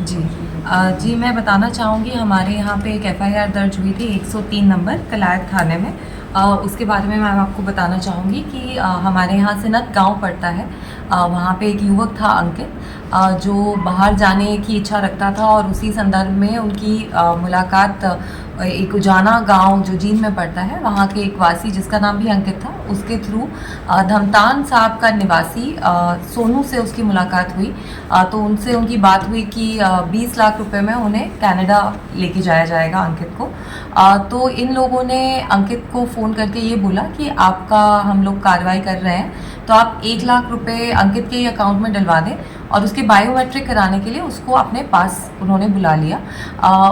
जी जी, मैं बताना चाहूँगी हमारे यहाँ पे एक एफआईआर दर्ज हुई थी 103 नंबर कलायत थाने में। उसके बारे में मैं आपको बताना चाहूँगी कि हमारे यहाँ से नत गाँव पड़ता है। वहाँ पे एक युवक था अंकित, जो बाहर जाने की इच्छा रखता था और उसी संदर्भ में उनकी मुलाकात एक उजाना गांव जो जींद में पड़ता है वहाँ के एक वासी जिसका नाम भी अंकित था, उसके थ्रू धमतान साहब का निवासी सोनू से उसकी मुलाकात हुई। तो उनसे उनकी बात हुई कि 20 लाख रुपए में उन्हें कनाडा लेके जाया जाएगा अंकित को। तो इन लोगों ने अंकित को फ़ोन करके ये बोला कि आपका हम लोग कार्रवाई कर रहे हैं, तो आप 1 लाख रुपए अंकित के अकाउंट में डलवा दें। और उसके बायोमेट्रिक कराने के लिए उसको अपने पास उन्होंने बुला लिया।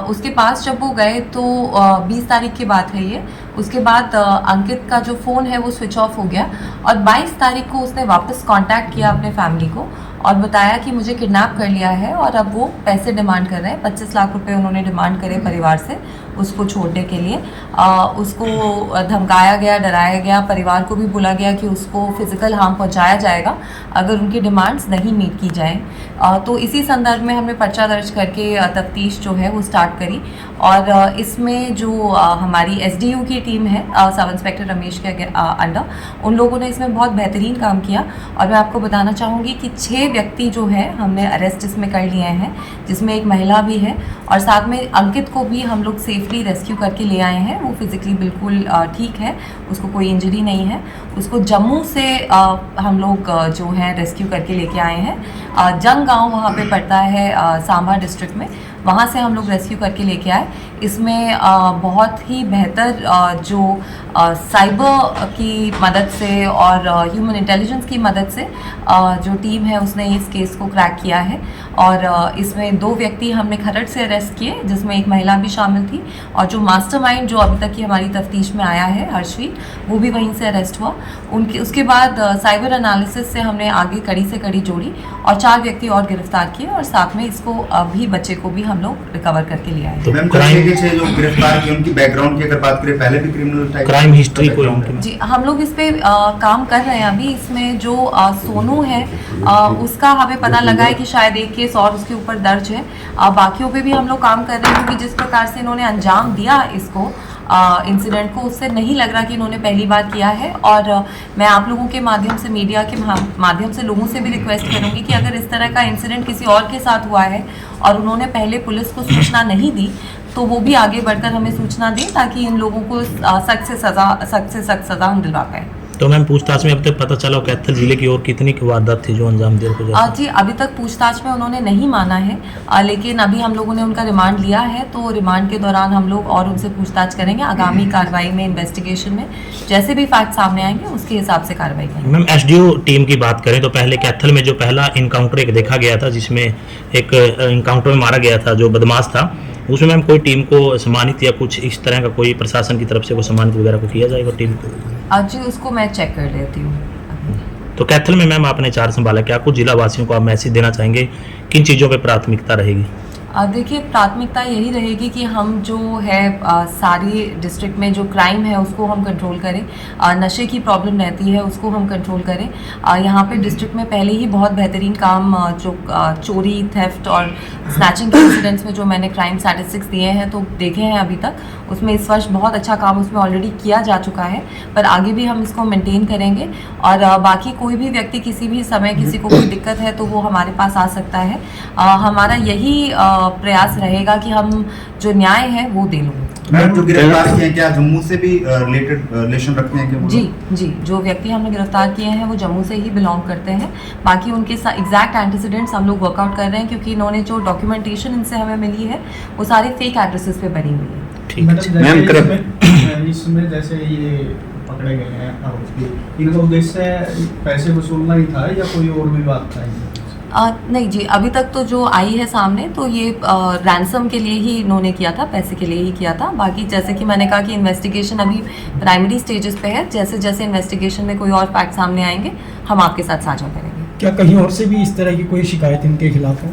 उसके पास जब वो गए तो 20 तारीख की बात है ये। उसके बाद अंकित का जो फ़ोन है वो स्विच ऑफ हो गया और 22 तारीख को उसने वापस कांटेक्ट किया अपने फैमिली को और बताया कि मुझे किडनैप कर लिया है और अब वो पैसे डिमांड कर रहे हैं। 25 लाख रुपए उन्होंने डिमांड करे परिवार से उसको छोड़ने के लिए। उसको धमकाया गया, डराया गया, परिवार को भी बोला गया कि उसको फिजिकल हार्म पहुंचाया जाएगा अगर उनकी डिमांड्स नहीं मीट की जाएं। तो इसी संदर्भ में हमने पर्चा दर्ज करके तफ्तीश जो है वो स्टार्ट करी और इसमें जो हमारी एसडीयू की टीम है सब इंस्पेक्टर रमेश के अंडर, उन लोगों ने इसमें बहुत बेहतरीन काम किया। और मैं आपको बताना चाहूँगी कि 6 व्यक्ति जो है हमने अरेस्ट इसमें कर लिए हैं, जिसमें एक महिला भी है और साथ में अंकित को भी हम लोग सेफली रेस्क्यू करके ले आए हैं। वो फिज़िकली बिल्कुल ठीक है, उसको कोई इंजरी नहीं है। उसको जम्मू से हम लोग जो है रेस्क्यू करके लेके आए हैं। जंग गांव वहाँ पे पड़ता है सांबा डिस्ट्रिक्ट में, वहाँ से हम लोग रेस्क्यू करके लेके आए। इसमें बहुत ही बेहतर जो साइबर की मदद से और ह्यूमन इंटेलिजेंस की मदद से जो टीम है उसने इस केस को क्रैक किया है। और इसमें 2 व्यक्ति हमने खरड़ से अरेस्ट किए, जिसमें एक महिला भी शामिल थी और जो मास्टरमाइंड जो अभी तक की हमारी तफ्तीश में आया है हर्षवीर, वो भी वहीं से अरेस्ट हुआ। उसके बाद साइबर एनालिसिस से हमने आगे कड़ी से कड़ी जोड़ी और 4 व्यक्ति और गिरफ्तार किए और साथ में इसको अभी बच्चे को भी हम लोग रिकवर करके ले आए। तो मैम जो गिरफ्तार किए उनकी बैकग्राउंड की अगर बात करें, पहले भी क्रिमिनल क्राइम हिस्ट्री को जी हम लोग इस पे काम कर रहे हैं अभी। इसमें जो सोनू है उसका हमें पता लगा है कि शायद एक केस और उसके ऊपर दर्ज है। बाकियों पे भी हम लोग काम कर रहे हैं क्योंकि जिस प्रकार से इन्होंने अंजाम दिया इसको इंसिडेंट को, उससे नहीं लग रहा कि इन्होंने पहली बार किया है। और मैं आप लोगों के माध्यम से, मीडिया के माध्यम से लोगों से भी रिक्वेस्ट करूंगी कि अगर इस तरह का इंसिडेंट किसी और के साथ हुआ है और उन्होंने पहले पुलिस को सूचना नहीं दी तो वो भी आगे बढ़कर हमें सूचना दें ताकि इन लोगों को सख्त से सख्त सजा हम दिलवा पाएँ। तो मैम पूछताछ में अब तक पता चला कैथल जिले की और कितनी वारदात थी जो अंजाम दिया? जी अभी तक पूछताछ में उन्होंने नहीं माना है, लेकिन अभी हम लोगों ने उनका रिमांड लिया है तो रिमांड के दौरान हम लोग और उनसे पूछताछ करेंगे। आगामी कार्रवाई में, इन्वेस्टिगेशन में जैसे भी फैक्ट सामने आएंगे उसके हिसाब से कार्रवाई करेंगे। मैम एसडीओ टीम की बात करें तो पहले कैथल में जो पहला इनकाउंटर एक देखा गया था जिसमें एक इनकाउंटर में मारा गया था जो बदमाश था, उसमें मैम कोई टीम को सम्मानित या कुछ इस तरह का कोई प्रशासन की तरफ से कोई सम्मानित वगैरह को किया जाएगा टीम को? जी उसको मैं चेक कर लेती हूँ। तो कैथल में मैम आपने 4 संभाला, क्या कुछ जिला वासियों को आप मैसेज देना चाहेंगे, किन चीज़ों पे प्राथमिकता रहेगी? देखिए प्राथमिकता यही रहेगी कि हम जो है सारी डिस्ट्रिक्ट में जो क्राइम है उसको हम कंट्रोल करें। नशे की प्रॉब्लम रहती है उसको हम कंट्रोल करें। यहाँ पे डिस्ट्रिक्ट में पहले ही बहुत बेहतरीन काम जो चोरी, थेफ्ट और स्नैचिंग के इंसिडेंट्स में जो मैंने क्राइम स्टैटिस्टिक्स दिए हैं तो देखे हैं अभी तक, उसमें इस वर्ष बहुत अच्छा काम उसमें ऑलरेडी किया जा चुका है, पर आगे भी हम इसको मेंटेन करेंगे। और बाकी कोई भी व्यक्ति किसी भी समय किसी को कोई दिक्कत है तो वो हमारे पास आ सकता है। हमारा यही प्रयास रहेगा कि हम जो न्याय है वो दे लोगों। मैम जो गिरफ्तार किए हैं क्या जम्मू से भी रिलेशन रखते हैं क्या? जी जो व्यक्ति हमने गिरफ्तार किए हैं वो जम्मू से ही बिलोंग करते हैं। बाकी उनके एग्जैक्ट एंटीसीडेंट्स हम लोग वर्कआउट कर रहे हैं क्योंकि इन्होंने जो डॉक्यूमेंटेशन इनसे हमें मिली है वो सारे फेक एड्रेसेस पे बनी हुई है। इसमें जैसे ये पकड़े गए हैं आरोपी, इनका उद्देश्य पैसे वसूलना ही था या कोई और भी बात था? नहीं जी अभी तक तो जो आई है सामने तो ये रैंसम के लिए ही इन्होंने किया था, पैसे के लिए ही किया था। बाकी जैसे कि मैंने कहा कि इन्वेस्टिगेशन अभी प्राइमरी स्टेजेस पे है, जैसे जैसे इन्वेस्टिगेशन में कोई और फैक्ट सामने आएंगे हम आपके साथ साझा करेंगे। क्या कहीं और से भी इस तरह की कोई शिकायत इनके खिलाफ है?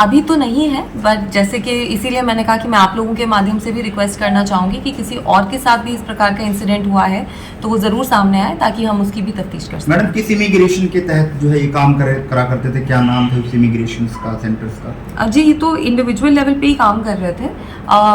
अभी तो नहीं है, बट जैसे कि इसीलिए मैंने कहा कि मैं आप लोगों के माध्यम से भी रिक्वेस्ट करना चाहूँगी कि किसी और के साथ भी इस प्रकार का इंसिडेंट हुआ है तो वो ज़रूर सामने आए ताकि हम उसकी भी तफ्तीश कर सकें। मैडम किस इमिग्रेशन के तहत जो है ये काम करा करते थे, क्या नाम थे उस इमिग्रेशन का, सेंटर्स का? जी, ये तो इंडिविजुअल लेवल पे ही काम कर रहे थे,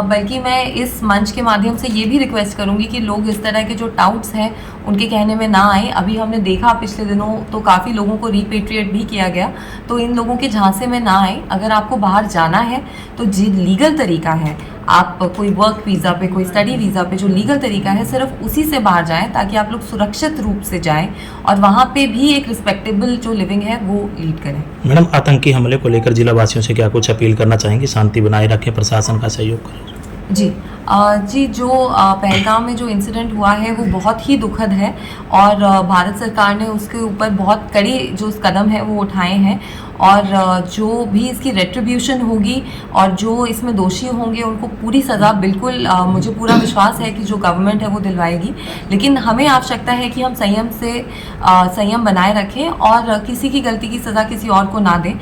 बल्कि मैं इस मंच के माध्यम से ये भी रिक्वेस्ट करूँगी कि लोग इस तरह के जो टाउट्स हैं उनके कहने में ना आए। अभी हमने देखा पिछले दिनों तो काफ़ी लोगों को रिपेट्रिएट भी किया गया, तो इन लोगों के झांसे में ना आए। अगर आपको बाहर जाना है तो जी लीगल तरीका है, आप कोई वर्क वीज़ा पे, कोई स्टडी वीज़ा पे जो लीगल तरीका है सिर्फ उसी से बाहर जाएं ताकि आप लोग सुरक्षित रूप से जाएं और वहाँ पे भी एक रिस्पेक्टेबल जो लिविंग है वो लीड करें। मैडम, आतंकी हमले को लेकर जिला वासियों से क्या कुछ अपील करना चाहेंगे? शांति बनाए रखें, प्रशासन का सहयोग करें। जी जी, जो पहलगाम में जो इंसिडेंट हुआ है वो बहुत ही दुखद है और भारत सरकार ने उसके ऊपर बहुत कड़ी जो कदम है वो उठाए हैं और जो भी इसकी रेट्रिब्यूशन होगी और जो इसमें दोषी होंगे उनको पूरी सज़ा बिल्कुल मुझे पूरा विश्वास है कि जो गवर्नमेंट है वो दिलवाएगी। लेकिन हमें आवश्यकता है कि हम संयम बनाए रखें और किसी की गलती की सज़ा किसी और को ना दें।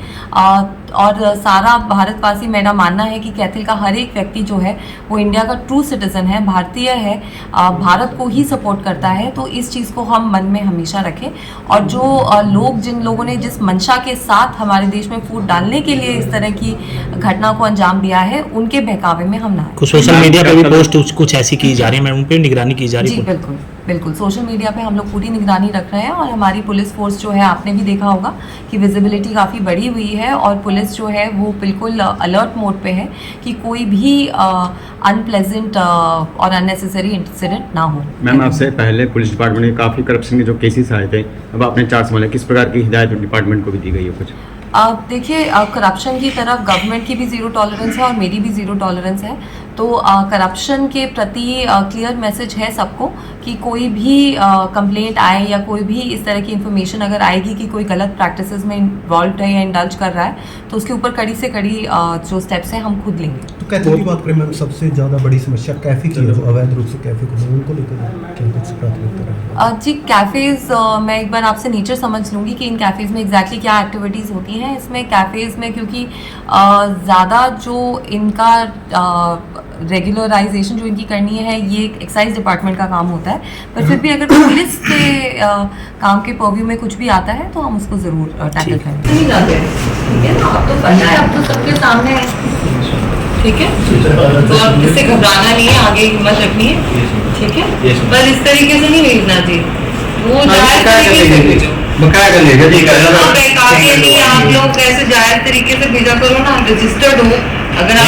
और सारा भारतवासी, मेरा मानना है कि कैथल का हर एक व्यक्ति जो है वो इंडिया का ट्रू सिटीज़न है, भारतीय है, भारत को ही सपोर्ट करता है। तो इस चीज़ को हम मन में हमेशा रखें और जो जिन लोगों ने जिस मंशा के साथ हमारे देश में फूट डालने के लिए इस तरह की घटना को अंजाम दिया है उनके बहकावे में हम ना आए। कुछ सोशल मीडिया पर भी पोस्ट कुछ ऐसी की जा रही है, मैं उन पर निगरानी की जा रही है? जी बिल्कुल बिल्कुल, सोशल मीडिया पे हम लोग पूरी निगरानी रख रहे हैं और हमारी पुलिस फोर्स जो है, आपने भी देखा होगा कि विजिबिलिटी काफ़ी बढ़ी हुई है और पुलिस जो है वो बिल्कुल अलर्ट मोड पे है कि कोई भी अनप्लेजेंट और अननेसेसरी इंसिडेंट ना हो। मैम, आपसे पहले पुलिस डिपार्टमेंट में काफ़ी करप्शन के जो केसेस आए थे, अब आपने 4 संभाले, किस प्रकार की हिदायत डिपार्टमेंट को भी दी गई है कुछ? देखिए, करप्शन की तरफ गवर्नमेंट की भी ज़ीरो टॉलरेंस है और मेरी भी ज़ीरो टॉलरेंस है। तो करप्शन के प्रति क्लियर मैसेज है सबको कि कोई भी कंप्लेंट आए या कोई भी इस तरह की इन्फॉर्मेशन अगर आएगी कि कोई गलत प्रैक्टिसेस में इन्वॉल्व है या इंडल्ज कर रहा है तो उसके ऊपर कड़ी से कड़ी जो स्टेप्स हैं हम खुद लेंगे। तो कैफे की बात करें मैम, सबसे ज़्यादा बड़ी समस्या कैफे की है, जो अवैध रूप से कैफे को उनको लेकर क्या कुछ प्राथमिकता है? जी, कैफ़ेज़ मैं एक बार आपसे नेचर समझ लूँगी कि इन कैफ़ेज़ में एग्जैक्टली क्या एक्टिविटीज़ होती हैं। इसमें कैफ़ेज़ में क्योंकि ज़्यादा जो इनका रेगुलराइजेशन जो इनकी करनी है ये एक्साइज डिपार्टमेंट का काम होता है, पर फिर भी अगर पुलिस के काम के पर्व्यू में कुछ भी आता है तो हम उसको ज़रूर टैकल करेंगे। नहीं जाते, ठीक है ना, अब तो पता है, अब तो सबके सामने है, ठीक है, तो अब इससे घबराना नहीं है, आगे हिम्मत रखनी है, ठीक है, पर इस तरीके से नहीं भेजना चाहिए, वो जायज़ तरीके से आप लोग कैसे जायज़ तरीके से भेजा करो ना, रजिस्टर्ड हो। अगर आप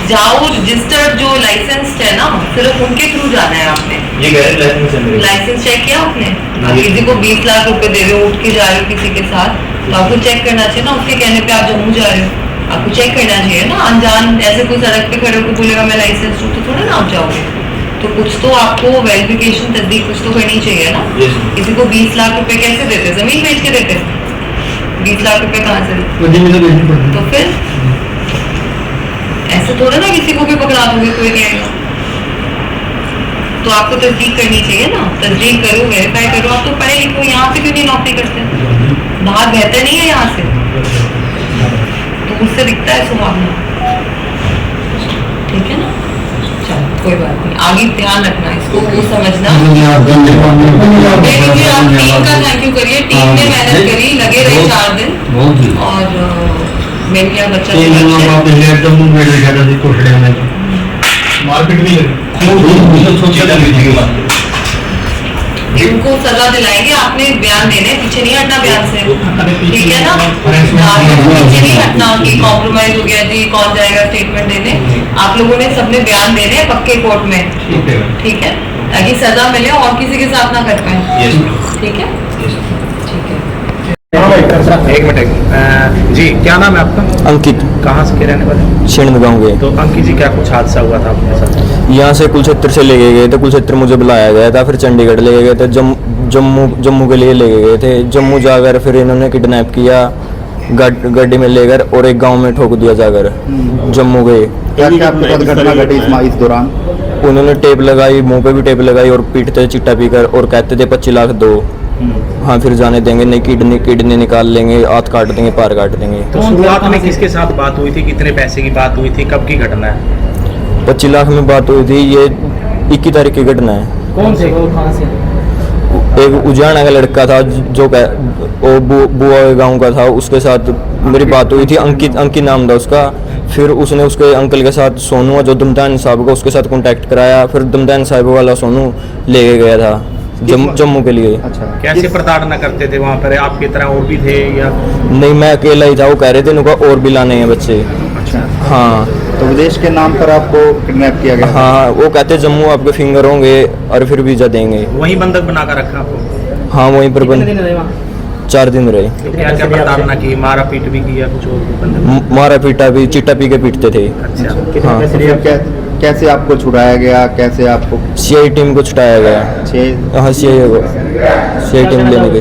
जाओ, रजिस्टर्ड जो लाइसेंस है ना सिर्फ उनके थ्रू जाना है आपने। लाइसेंस चेक किया आपने? किसी को 20 लाख रुपए दे रहे हो, उठ के जा रहे हो किसी के साथ, तो आपको चेक करना चाहिए ना, उसके कहने पे आप जम्मू जा रहे हो, आपको चेक करना चाहिए ना। अनजान ऐसे कोई सड़क पे खड़े होकर बोलेगा मैं लाइसेंस दूँ तो थोड़ा ना आप जाओगे, तो कुछ तो आपको वेरिफिकेशन तस्दीक कुछ तो करनी चाहिए ना। किसी को 20 लाख रुपए कैसे देते? जमीन बेच के देते? 20 लाख रुपए कहाँ से? तो फिर ऐसे थोड़ा ना किसी को भी पकड़ा दोगे, कोई नहीं आएगा। तो आपको तस्दीक करनी चाहिए ना, तस्दीक करो, वेरीफाई करो। आप तो पढ़े लिखो, यहाँ पे क्यों नहीं नौकरी करते? बाहर बेहतर नहीं है यहाँ से, तो उससे दिखता है सुहावना, ठीक है ना। चलो कोई बात नहीं, आगे ध्यान रखना इसको, वो समझना। आप टीम का थैंक यू करिए, टीम ने मेहनत करी, लगे रहे 4 दिन और मेरे क्या बच्चा मार्केट भी उनको सजा दिलाएंगे। आपने बयान देने, पीछे नहीं हटना बयान से, ठीक है ना, पीछे नहीं हटना कि कॉम्प्रोमाइज हो गया जी, कौन जाएगा स्टेटमेंट देने। आप लोगों ने सबने बयान देने पक्के कोर्ट में, ठीक है, ताकि सजा मिले और किसी के साथ ना कर पाए, ठीक है, ठीक है। एक मिनट जी, क्या नाम है आपका? अंकित। कहाँ से के रहने वाले? छिंद गाँव के। तो अंकित जी, क्या कुछ हादसा हुआ था आपके साथ? यहाँ से कुलक्षेत्र से ले गए थे, कुलक्षेत्र मुझे बुलाया गया था, फिर चंडीगढ़ ले गए थे, जम्मू के लिए ले गए थे। जम्मू जाकर फिर इन्होंने किडनैप किया, गाड़ी में लेकर और एक गांव में ठोक दिया जाकर जम्मू गए। क्या आपके साथ घटना घटी इस दौरान? उन्होंने टेप लगाई, मुंह पे भी टेप लगाई और पीटते चिट्टा पीकर और कहते थे 25 लाख दो। हाँ फिर जाने देंगे नहीं, किडनी निकाल लेंगे, हाथ काट देंगे, पैर काट देंगे। तो शुरुआत में किसके साथ बात हुई थी, कितने पैसे की बात हुई थी, कब की घटना है? 25 लाख में बात हुई थी, ये 21 तारीख की घटना है। कौन से, वो कहाँ से? एक उजाना का लड़का था जो वो बुआ गांव का था, उसके साथ मेरी बात हुई थी। अंकित नाम था उसका। फिर उसने उसके अंकल के साथ सोनू जो दमदान साहब का, उसके साथ कांटेक्ट कराया। फिर दमदान साहब वाला सोनू ले गया था जम्मू के लिए। अच्छा, कैसे प्रताड़ना करते थे वहाँ पर? आपकी तरह और भी थे या? नहीं, मैं अकेला ही था। वो कह रहे थे उनका और भी लाने हैं बच्चे। अच्छा। हाँ तो विदेश के नाम पर आपको किडनैप किया गया? हाँ, वो कहते जम्मू आपके फिंगर होंगे और फिर वीजा देंगे। वहीं बंधक बनाकर रखा आपको? हाँ वहीं पर 4 दिन रहे। तो क्या क्या प्रताड़ना की, मारा पीट भी किया कुछ और? मारा पीटा भी, चिट्टा पी के पीटते थे। अच्छा। हाँ, कैसे आपको छुड़ाया गया, कैसे आपको? सीआई टीम को छुटाया गया। हाँ सीआई टीम लेने गई।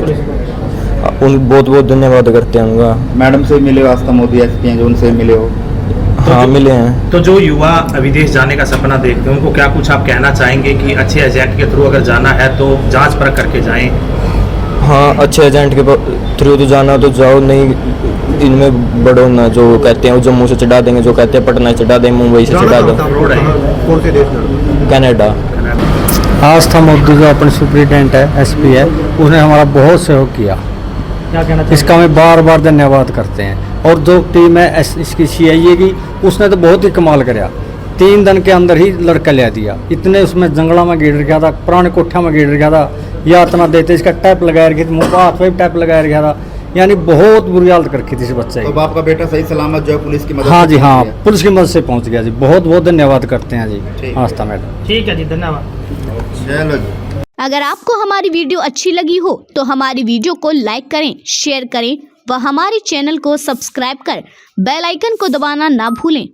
उन बहुत बहुत धन्यवाद करते हैं उनका। मैडम से मिले हो, आस्था मोदी एसपी हैं जो, उनसे मिले हो? हाँ मिले हैं। तो जो युवा विदेश जाने का सपना देखते हैं उनको क्या कुछ आप कहना चाहेंगे कि अच्छे एजेंट के थ्रू अगर जाना है तो जांच परख करके जाएं? हाँ, अच्छे एजेंट के थ्रू तो जाना तो जाओ, नहीं इनमें बड़ो ना। जो कहते हैं वो जम्मू से चढ़ा देंगे, जो कहते हैं पटना से चढ़ा देंगे, मुंबई से चढ़ा देंगे। रोड है कौन से देश में? कनाडा। आस्था मोदी जो अपन सुप्रिटेंडेंट है, एसपी है, उसने हमारा बहुत सहयोग किया। क्या कहना इसका हमें बार बार धन्यवाद करते हैं। और जो टीम है इसकी सीआईए की, उसने तो बहुत ही कमाल कराया। 3 दिन के अंदर ही लड़का ले दिया। इतने उसमें जंगला में गिर गया था, पुराने कोठा में गिर गया था, या इतना देते इसका टैप लगाया रखी थी, मुँह पर हाथ पे भी टैप लगाया रखा था। यानी बहुत बुरी हालत कर रखी थी इस बच्चे की। तो आपका बेटा सही सलामत जो है पुलिस की मदद? हाँ जी, हाँ, से पुलिस की मदद से पहुँच गया जी। बहुत बहुत धन्यवाद करते हैं जी ठीक। आस्था मैडम। ठीक है जी, धन्यवाद। चलो जी। अगर आपको हमारी वीडियो अच्छी लगी हो तो हमारी वीडियो को लाइक करें, शेयर करें व हमारे चैनल को सब्सक्राइब कर बेल आइकन को दबाना ना भूलें।